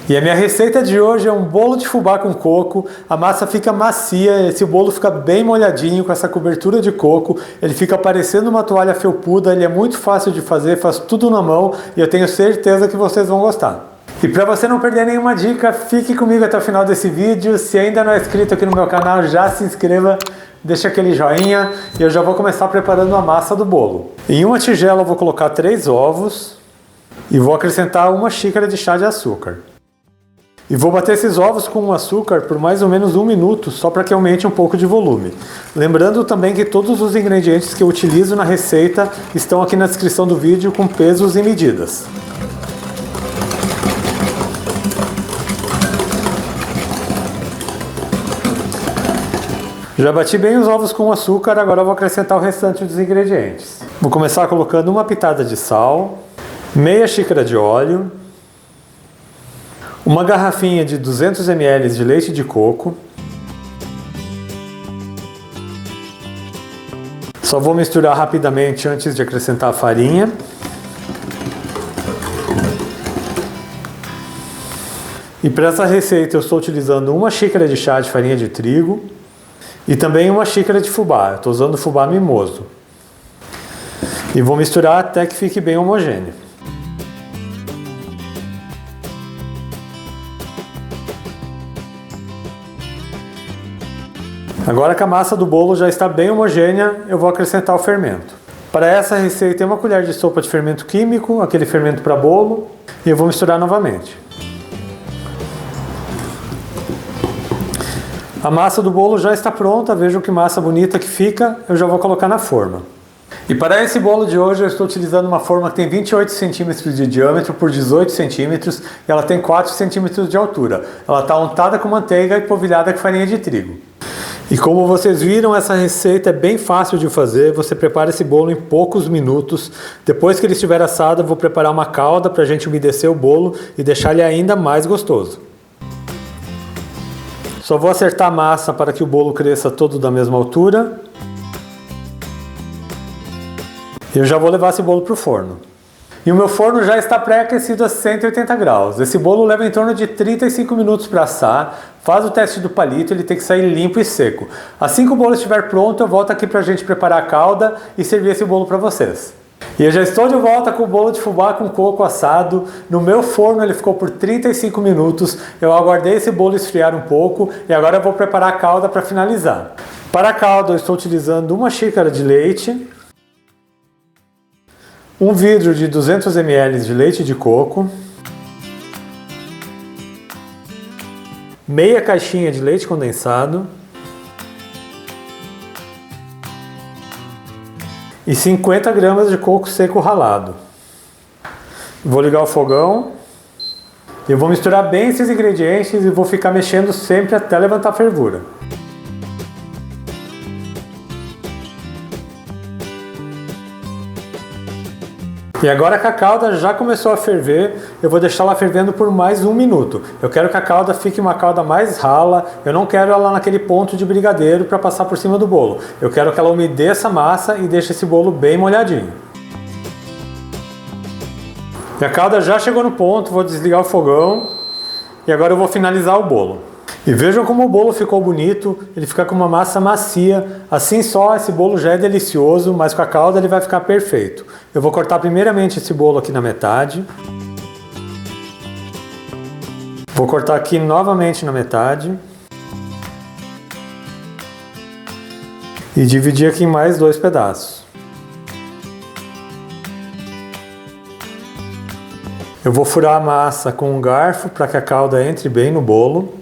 E a minha receita de hoje é um bolo de fubá com coco. A massa fica macia, esse bolo fica bem molhadinho com essa cobertura de coco. Ele fica parecendo uma toalha felpuda, ele é muito fácil de fazer, faz tudo na mão e eu tenho certeza que vocês vão gostar. E para você não perder nenhuma dica, fique comigo até o final desse vídeo. Se ainda não é inscrito aqui no meu canal, já se inscreva, deixa aquele joinha e eu já vou começar preparando a massa do bolo. Em uma tigela eu vou colocar 3 ovos e vou acrescentar 1 xícara de chá de açúcar. E vou bater esses ovos com o açúcar por mais ou menos 1 minuto, só para que aumente um pouco de volume. Lembrando também que todos os ingredientes que eu utilizo na receita estão aqui na descrição do vídeo com pesos e medidas. Já bati bem os ovos com açúcar, agora eu vou acrescentar o restante dos ingredientes. Vou começar colocando 1 pitada de sal, meia xícara de óleo, 1 garrafinha de 200 ml de leite de coco. Só vou misturar rapidamente antes de acrescentar a farinha. E para essa receita eu estou utilizando 1 xícara de chá de farinha de trigo e também 1 xícara de fubá. Eu estou usando fubá mimoso. E vou misturar até que fique bem homogêneo. Agora que a massa do bolo já está bem homogênea, eu vou acrescentar o fermento. Para essa receita, 1 colher de sopa de fermento químico, aquele fermento para bolo, e eu vou misturar novamente. A massa do bolo já está pronta, vejam que massa bonita que fica, eu já vou colocar na forma. E para esse bolo de hoje eu estou utilizando uma forma que tem 28 centímetros de diâmetro por 18 centímetros e ela tem 4 centímetros de altura. Ela está untada com manteiga e polvilhada com farinha de trigo. E como vocês viram, essa receita é bem fácil de fazer. Você prepara esse bolo em poucos minutos. Depois que ele estiver assado, eu vou preparar uma calda para a gente umedecer o bolo e deixar ele ainda mais gostoso. Só vou acertar a massa para que o bolo cresça todo da mesma altura. Eu já vou levar esse bolo para o forno. E o meu forno já está pré-aquecido a 180 graus. Esse bolo leva em torno de 35 minutos para assar. Faz o teste do palito, ele tem que sair limpo e seco. Assim que o bolo estiver pronto, eu volto aqui para a gente preparar a calda e servir esse bolo para vocês. E eu já estou de volta com o bolo de fubá com coco assado. No meu forno ele ficou por 35 minutos. Eu aguardei esse bolo esfriar um pouco e agora eu vou preparar a calda para finalizar. Para a calda eu estou utilizando 1 xícara de leite, 1 vidro de 200 ml de leite de coco, meia caixinha de leite condensado e 50 gramas de coco seco ralado. Vou ligar o fogão e vou misturar bem esses ingredientes e vou ficar mexendo sempre até levantar a fervura. E agora que a calda já começou a ferver, eu vou deixar ela fervendo por mais 1 minuto. Eu quero que a calda fique uma calda mais rala, eu não quero ela naquele ponto de brigadeiro para passar por cima do bolo. Eu quero que ela umedeça a massa e deixe esse bolo bem molhadinho. E a calda já chegou no ponto, vou desligar o fogão e agora eu vou finalizar o bolo. E vejam como o bolo ficou bonito, ele fica com uma massa macia, assim só esse bolo já é delicioso, mas com a calda ele vai ficar perfeito. Eu vou cortar primeiramente esse bolo aqui na metade. Vou cortar aqui novamente na metade. E dividir aqui em mais 2 pedaços. Eu vou furar a massa com um garfo para que a calda entre bem no bolo.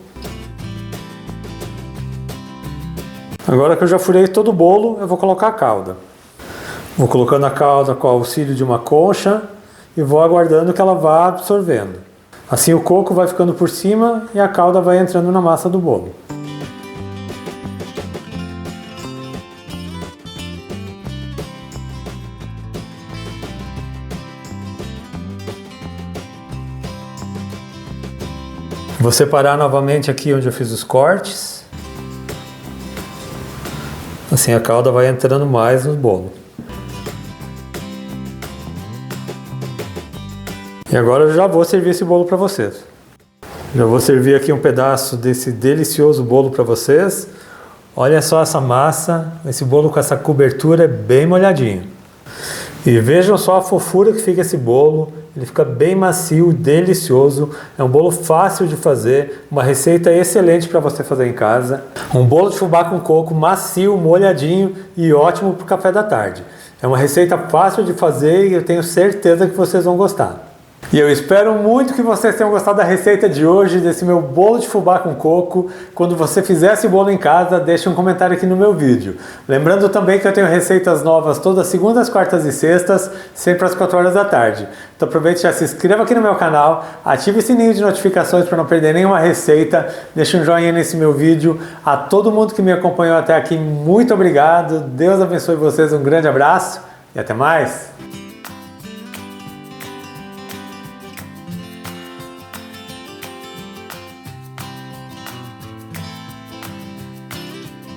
Agora que eu já furei todo o bolo, eu vou colocar a calda. Vou colocando a calda com o auxílio de uma concha e vou aguardando que ela vá absorvendo. Assim o coco vai ficando por cima e a calda vai entrando na massa do bolo. Vou separar novamente aqui onde eu fiz os cortes. Assim a calda vai entrando mais no bolo. E agora eu já vou servir esse bolo para vocês. Já vou servir aqui um pedaço desse delicioso bolo para vocês. Olha só essa massa, esse bolo com essa cobertura é bem molhadinho. E vejam só a fofura que fica esse bolo, ele fica bem macio, delicioso. É um bolo fácil de fazer, uma receita excelente para você fazer em casa. Um bolo de fubá com coco macio, molhadinho e ótimo para o café da tarde. É uma receita fácil de fazer e eu tenho certeza que vocês vão gostar. E eu espero muito que vocês tenham gostado da receita de hoje, desse meu bolo de fubá com coco. Quando você fizer esse bolo em casa, deixe um comentário aqui no meu vídeo. Lembrando também que eu tenho receitas novas todas segundas, quartas e sextas, sempre às 4 horas da tarde. Então aproveite e já se inscreva aqui no meu canal, ative o sininho de notificações para não perder nenhuma receita, deixe um joinha nesse meu vídeo. A todo mundo que me acompanhou até aqui, muito obrigado. Deus abençoe vocês, um grande abraço e até mais!